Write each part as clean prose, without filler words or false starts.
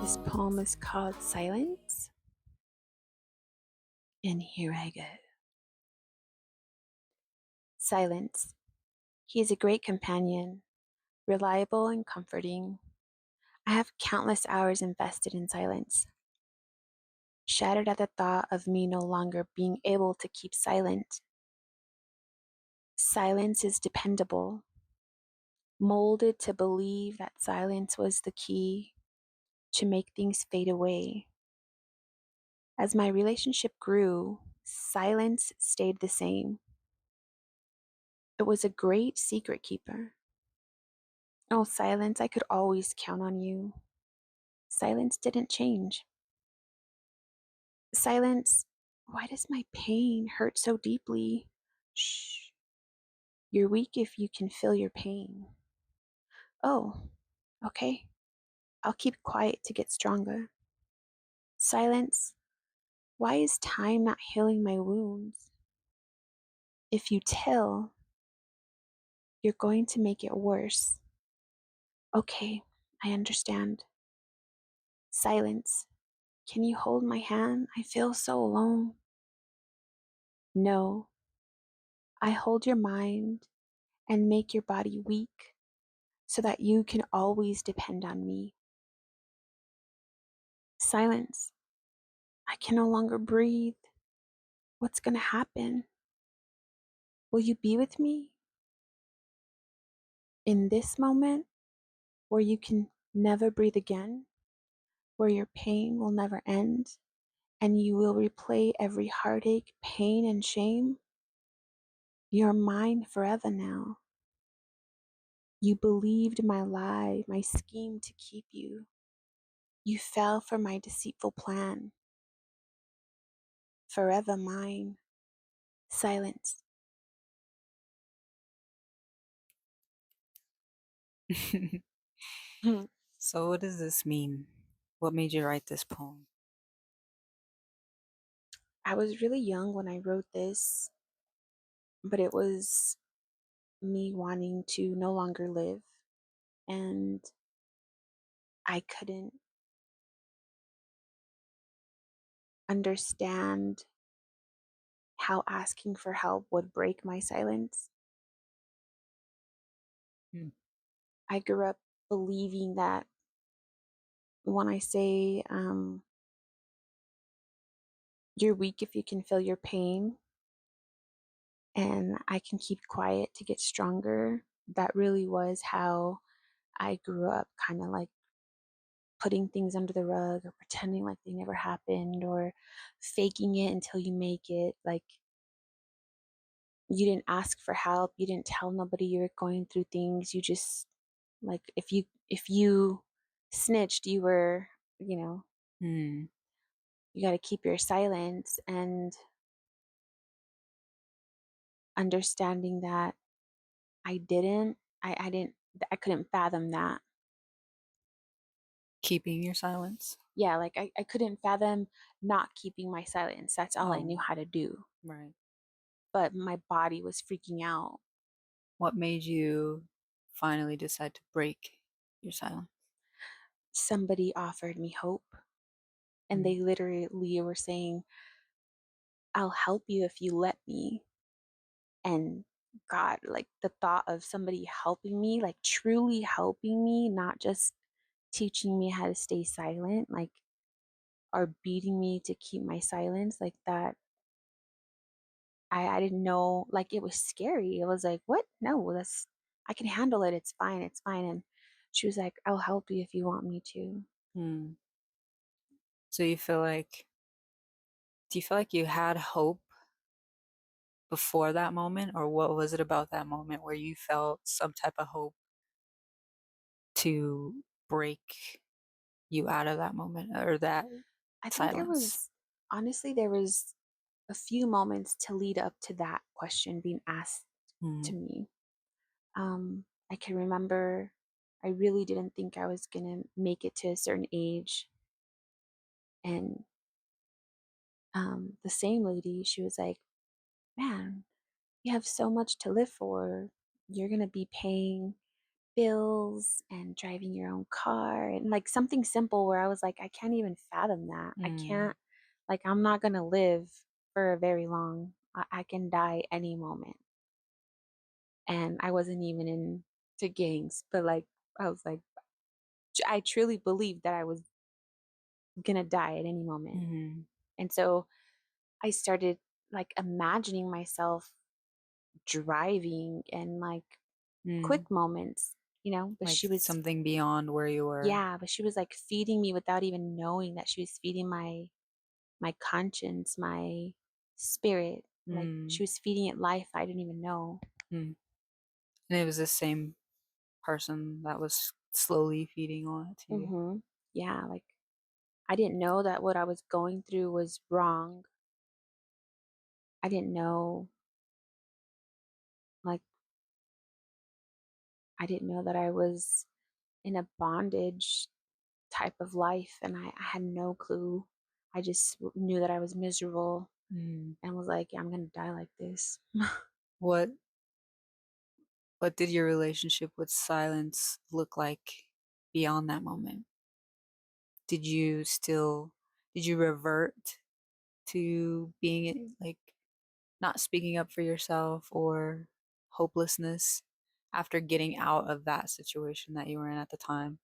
This poem is called Silence, and here I go. Silence. He is a great companion, reliable and comforting. I have countless hours invested in silence, shattered at the thought of me no longer being able to keep silent. Silence is dependable, molded to believe that silence was the key to make things fade away. As my relationship grew, silence stayed the same. It was a great secret keeper. Oh, silence, I could always count on you. Silence didn't change. Silence, why does my pain hurt so deeply? Shh, you're weak if you can feel your pain. Oh, okay, I'll keep quiet to get stronger. Silence, why is time not healing my wounds? If you tell, you're going to make it worse. Okay, I understand. Silence, can you hold my hand? I feel so alone. No, I hold your mind and make your body weak so that you can always depend on me. Silence. I can no longer breathe. What's going to happen? Will you be with me in this moment where you can never breathe again, where your pain will never end, and you will replay every heartache, pain, and shame? You're mine forever now. You believed my lie, my scheme to keep you. You fell for my deceitful plan. Forever mine. Silence. So, what does this mean? What made you write this poem? I was really young when I wrote this, but it was me wanting to no longer live. And I couldn't understand how asking for help would break my silence. Hmm. I grew up believing that when I say, you're weak if you can feel your pain, and I can keep quiet to get stronger, that really was how I grew up, kind of like putting things under the rug or pretending like they never happened or faking it until you make it. Like you didn't ask for help, you didn't tell nobody you were going through things. You just like if you snitched, you were, you know, Hmm. you got to keep your silence. And understanding that I didn't I couldn't fathom that. Keeping your silence? Yeah, like I couldn't fathom not keeping my silence. That's all I knew Oh, how to do. right. But my body was freaking out. What made you finally decide to break your silence? Somebody offered me hope, and Hmm. they literally were saying, I'll help you if you let me. And God, like the thought of somebody helping me, like truly helping me, not just teaching me how to stay silent, like, or beating me to keep my silence, like that. I didn't know, like it was scary. It was like, what? No, that's, I can handle it. It's fine. It's fine. And she was like, I'll help you if you want me to. Hmm. So, do you feel like you had hope before that moment, or what was it about that moment where you felt some type of hope to break you out of that moment or that I think there silence? was, honestly, there was a few moments to lead up to that question being asked Hmm. to me. I can remember I really didn't think I was going to make it to a certain age. And the same lady, she was like, man, you have so much to live for. You're going to be paying bills and driving your own car and like something simple where I was like, I can't even fathom that. I Mm. can't, like, I'm not going to live for a very long. I can die any moment. And I wasn't even into gangs, but like, I was like, I truly believed that I was going to die at any moment. Mhm. And so I started like imagining myself driving and like Mm. quick moments, but Like she was, something beyond where you were. yeah, but she was like feeding me without even knowing that she was feeding my conscience, my spirit. Like Mm. she was feeding it life I didn't even know. Mm. And it was the same person that was slowly feeding on it to you. Mhm. Yeah, like I didn't know that what I was going through was wrong. I didn't know, like I didn't know that I was in a bondage type of life and I had no clue. I just knew that I was miserable Mm. and was like, yeah, I'm gonna die like this. What what did your relationship with silence look like beyond that moment? Did you still did you revert to being like not speaking up for yourself or hopelessness after getting out of that situation that you were in at the time,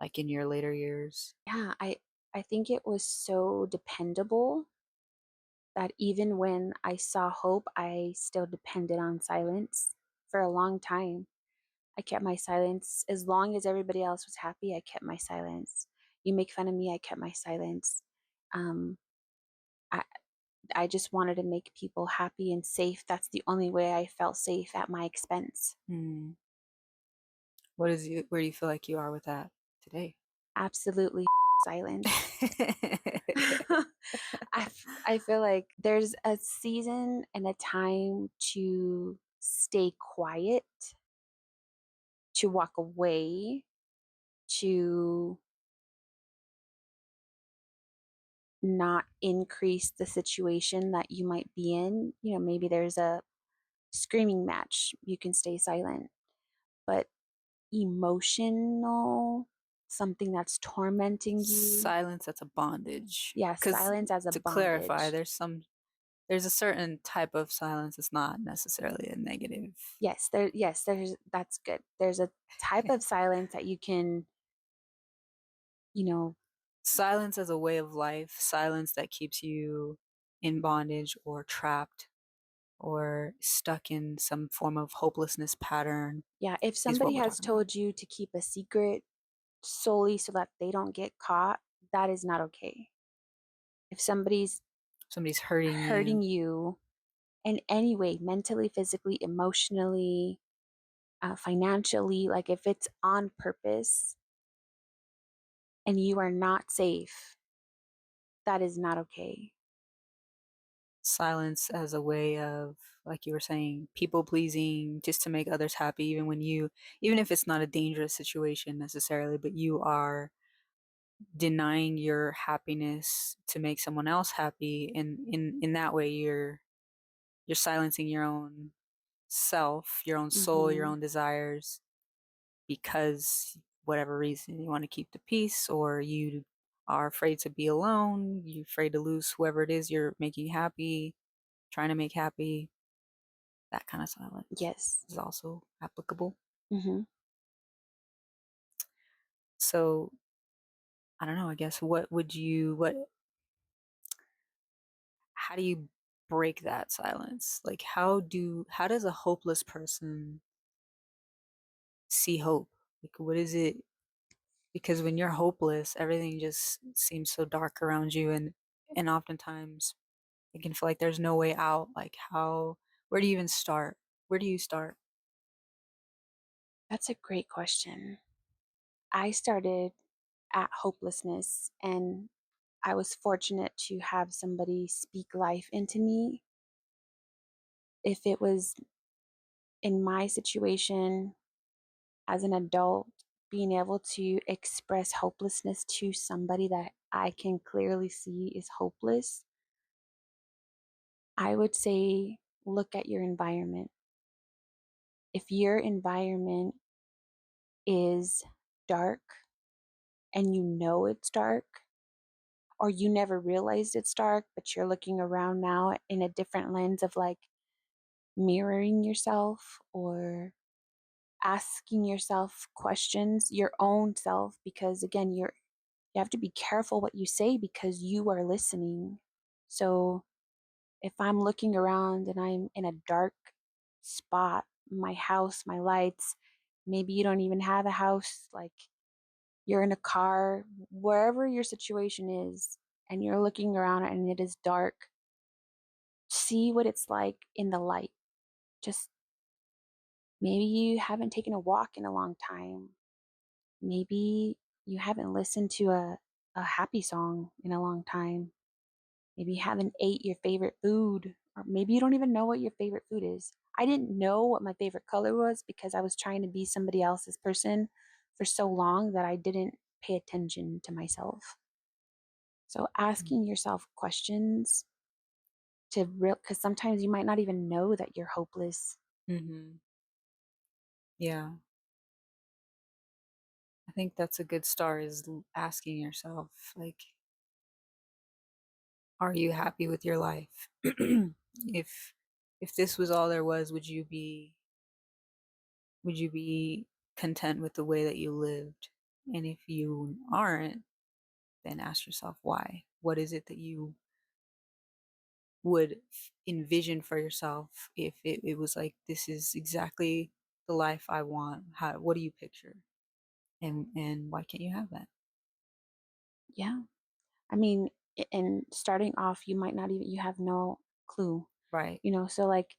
like in your later years? Yeah, I think it was so dependable that even when I saw hope, I still depended on silence for a long time. I kept my silence as long as everybody else was happy. I kept my silence. You make fun of me, I kept my silence. Um, I I just wanted to make people happy and safe. That's the only way I felt safe at my expense. Hmm. Where do you feel like you are with that today? Absolutely silence. I feel like there's a season and a time to stay quiet, to walk away, to not increase the situation that you might be in. Maybe there's a screaming match, you can stay silent. But emotional, something that's tormenting you, Silence, that's a bondage. yeah, Because silence as a to clarify, bondage. there's a certain type of silence that's not necessarily a negative. There's that's good. There's a type of silence that you can, you know, Silence as a way of life, silence that keeps you in bondage or trapped or stuck in some form of hopelessness pattern yeah, if is what somebody we're has talking about. told you to keep a secret solely so that they don't get caught, that is not okay. If somebody's Somebody's hurting hurting you. you in any way, mentally, physically, emotionally, financially, like if it's on purpose and you are not safe, that is not okay. Silence as a way of, like you were saying, people pleasing just to make others happy, even if it's not a dangerous situation necessarily, but you are denying your happiness to make someone else happy, and in that way you're silencing your own self, your own soul, your Hmm. own desires, because whatever reason you want to keep the peace, or you are afraid to be alone, you're afraid to lose whoever it is you're making happy, trying to make happy. That kind of silence Yes. is also applicable. Hmm. So I don't know, I guess what how do you break that silence? Like how does a hopeless person see hope? Like what is it? Because when you're hopeless, everything just seems so dark around you, and oftentimes it can feel like there's no way out. Like where do you even start? Where do you start? That's a great question. I started at hopelessness and I was fortunate to have somebody speak life into me. If it was in my situation as an adult, being able to express hopelessness to somebody that I can clearly see is hopeless, I would say look at your environment. If your environment is dark and you know it's dark, or you never realized it's dark, but you're looking around now in a different lens of like mirroring yourself or asking yourself questions, your own self, because again, you have to be careful what you say because you are listening. So if I'm looking around and I'm in a dark spot, my house, my lights, maybe you don't even have a house, like you're in a car, wherever your situation is, and you're looking around and it is dark, see what it's like in the light. Just maybe you haven't taken a walk in a long time. Maybe you haven't listened to a happy song in a long time. Maybe you haven't ate your favorite food, or maybe you don't even know what your favorite food is. I didn't know what my favorite color was because I was trying to be somebody else's person for so long that I didn't pay attention to myself. So asking yourself questions to real, because sometimes you might not even know that you're hopeless. Mm-hmm. Yeah. I think that's a good start is asking yourself, like, are you happy with your life? if if this was all there was, would you be content with the way that you lived? And if you aren't, then ask yourself why. What is it that you would envision for yourself if it was like this is exactly the life I want? How what do you picture? And why can't you have that? Yeah. I mean, and starting off, you might not even, you have no clue, Right. so like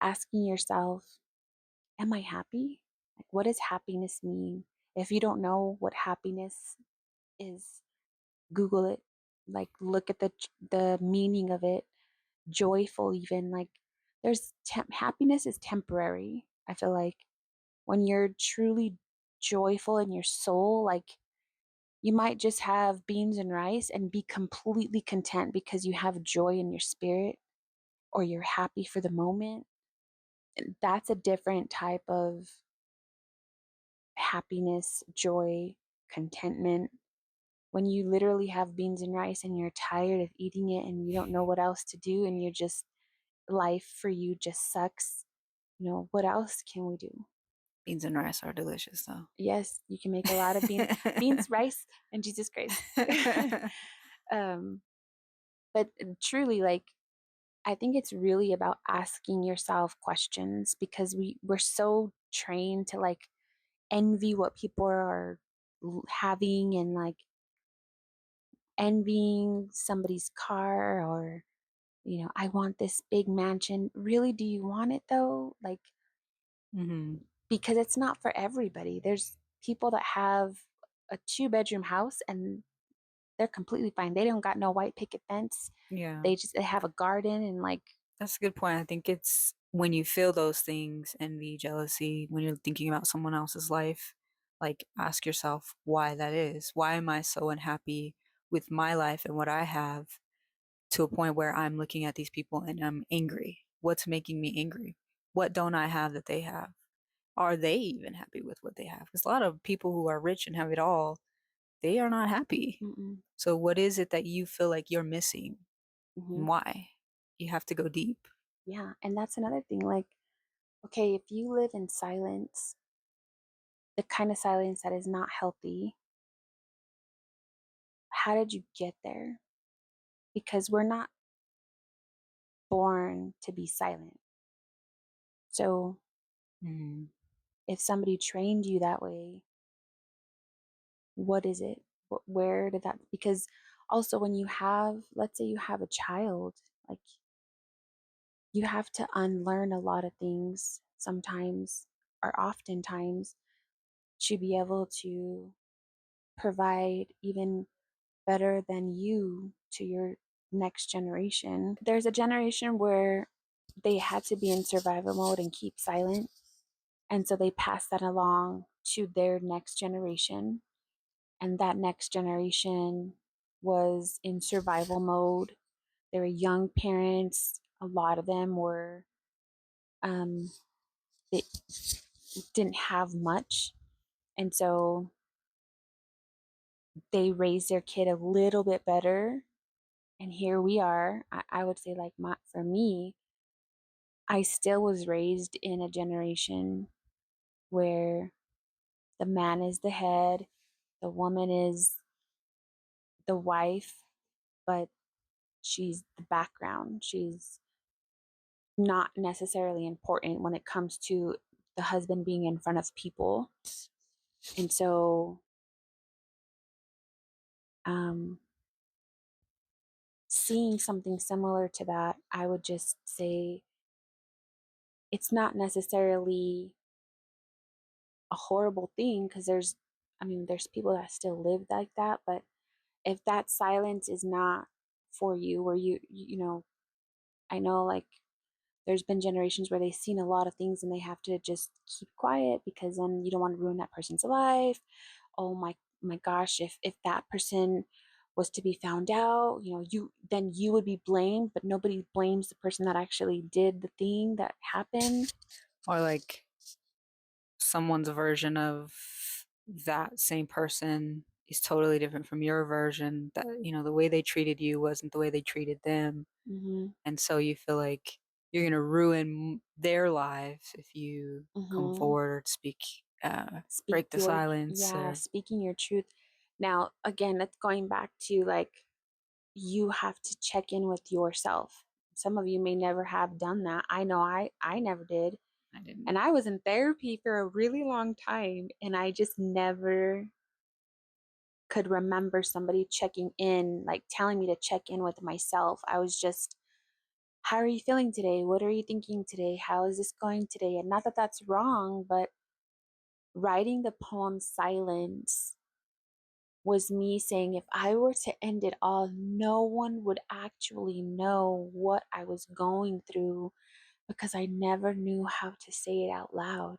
asking yourself, am I happy? Like, what does happiness mean? If you don't know what happiness is, Google it. Like, look at the meaning of it. Joyful, even like, happiness is temporary. I feel like when you're truly joyful in your soul, like you might just have beans and rice and be completely content because you have joy in your spirit or you're happy for the moment. And that's a different type of happiness, joy, contentment. When you literally have beans and rice and you're tired of eating it and you don't know what else to do and you're just, life for you just sucks. What else can we do? Beans and rice are delicious though. Yes, you can make a lot of beans, rice, and Jesus Christ. um, but truly, like, I think it's really about asking yourself questions because we're so trained to like envy what people are having and like envying somebody's car or I want this big mansion. Really, do you want it though? Like, Hmm. because it's not for everybody. There's people that have a two-bedroom house and they're completely fine. They don't got no white picket fence. Yeah. They have a garden and like, That's a good point. I think it's when you feel those things, envy, jealousy, when you're thinking about someone else's life, like ask yourself why that is. Why am I so unhappy with my life and what I have to a point where I'm looking at these people and I'm angry? What's making me angry? What don't I have that they have? Are they even happy with what they have? Because a lot of people who are rich and have it all, they are not happy. mm-mm, So, what is it that you feel like you're missing mm-hmm. and why? You have to go deep. Yeah, and that's another thing. Like, okay, if you live in silence, the kind of silence that is not healthy, how did you get there? Because we're not born to be silent. So Mm, if somebody trained you that way, what is it? Where did that? Because also, when you have, let's say you have a child, like you have to unlearn a lot of things sometimes or oftentimes to be able to provide even better than you to your next generation. There's a generation where they had to be in survival mode and keep silent. And so they pass that along to their next generation. And that next generation was in survival mode. They were young parents. A lot of them were, um, they, didn't have much. And so they raised their kid a little bit better. And here we are. I would say, like, for me, I still was raised in a generation where the man is the head, the woman is the wife, but she's the background. She's not necessarily important when it comes to the husband being in front of people. And so, um, seeing something similar to that, I would just say it's not necessarily a horrible thing because there's people that still live like that. But if that silence is not for you, where I know, like, there's been generations where they've seen a lot of things and they have to just keep quiet because then you don't want to ruin that person's life. Oh my gosh, if that person was to be found out, you would be blamed, but nobody blames the person that actually did the thing that happened. Or like someone's version of that same person is totally different from your version, that the way they treated you wasn't the way they treated them, Mm-hmm. and so you feel like you're going to ruin their lives if you come Mm-hmm. forward or speak, Speak break the your silence, Yeah, or speaking your truth. Now, again, that's going back to, like, you have to check in with yourself. Some of you may never have done that. I know I never did. I didn't. And I was in therapy for a really long time and I just never could remember somebody checking in, like telling me to check in with myself. I was just, how are you feeling today? What are you thinking today? How is this going today? And not that that's wrong, but writing the poem Silence was me saying, if I were to end it all, no one would actually know what I was going through because I never knew how to say it out loud.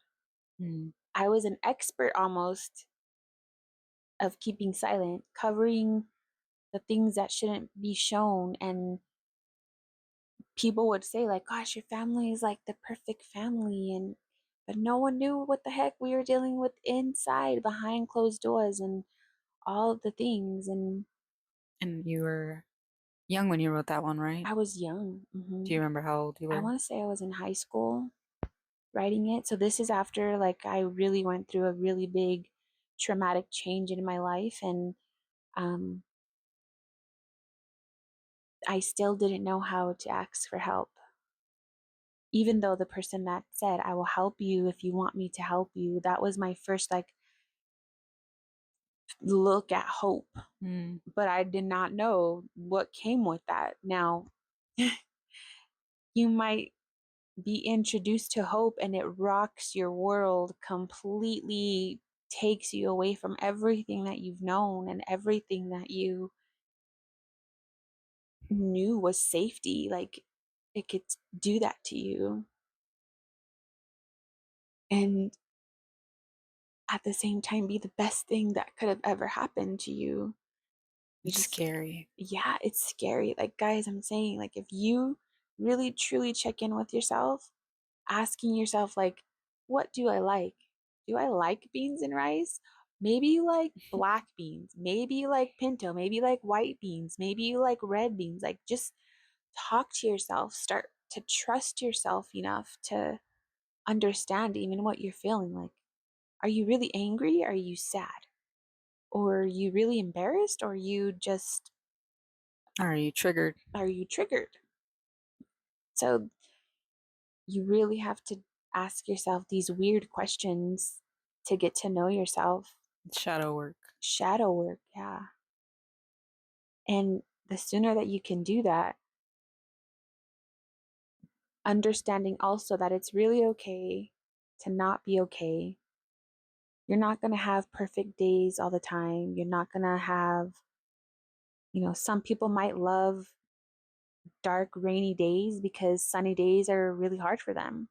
Mm. I was an expert almost of keeping silent, covering the things that shouldn't be shown. And people would say, like, gosh, your family is like the perfect family. And but no one knew what the heck we were dealing with inside behind closed doors and all of the things. And And you were young when you wrote that one, right? I was young. Do you remember how old you I were? want to say I was in high school writing it. So this is after, like, I really went through a really big traumatic change in my life. And um, I still didn't know how to ask for help. Even though the person that said, I will help you if you want me to help you, that was my first, like, look at hope. Mm. But I did not know what came with that. Now, you might be introduced to hope and it rocks your world completely, takes you away from everything that you've known and everything that you knew was safety. Like, it could do that to you. And at the same time, be the best thing that could have ever happened to you. You It's just, scary. yeah, it's scary. Like, guys, I'm saying, like, if you really truly check in with yourself, asking yourself, like, what do I like? Do I like beans and rice? Maybe you like black beans. Maybe you like pinto. Maybe you like white beans. Maybe you like red beans. Like, just talk to yourself. Start to trust yourself enough to understand even what you're feeling. Like, are you really angry? Are you sad? Or are you really embarrassed? Or Are you triggered? are you triggered? So you really have to ask yourself these weird questions to get to know yourself. Shadow work. Shadow work, yeah. And the sooner that you can do that, understanding also that it's really okay to not be okay. You're not going to have perfect days all the time. You're not going to have, some people might love dark, rainy days because sunny days are really hard for them.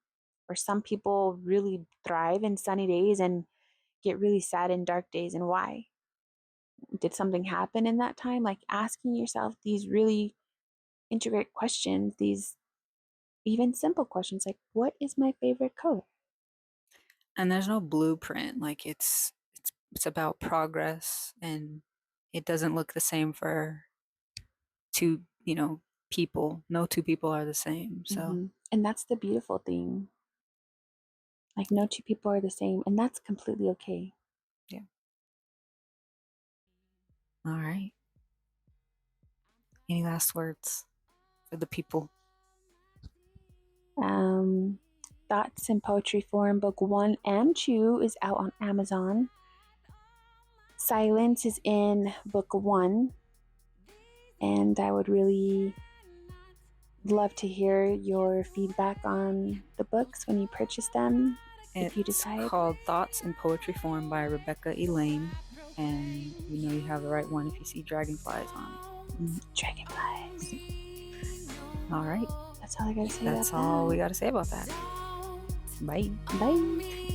Or some people really thrive in sunny days and get really sad in dark days. And why? Did something happen in that time? Like, asking yourself these really intricate questions, these even simple questions like, what is my favorite color? And there's no blueprint. Like it's about progress, and it doesn't look the same for two, people. No two people are the same. So, And that's the beautiful thing. Like, no two people are the same, and that's completely okay. yeah. All right. Any last words for the people? Um, Thoughts in Poetry Form, Book 1 and 2 is out on Amazon. Silence is in Book 1, and I would really love to hear your feedback on the books when you purchase them. If you decide. It's called Thoughts in Poetry Form by Rebecca Elaine, and you have the right one if you see dragonflies on it. Dragonflies. All right. That's all I gotta say. That's all we gotta say about that. Bye. Bye.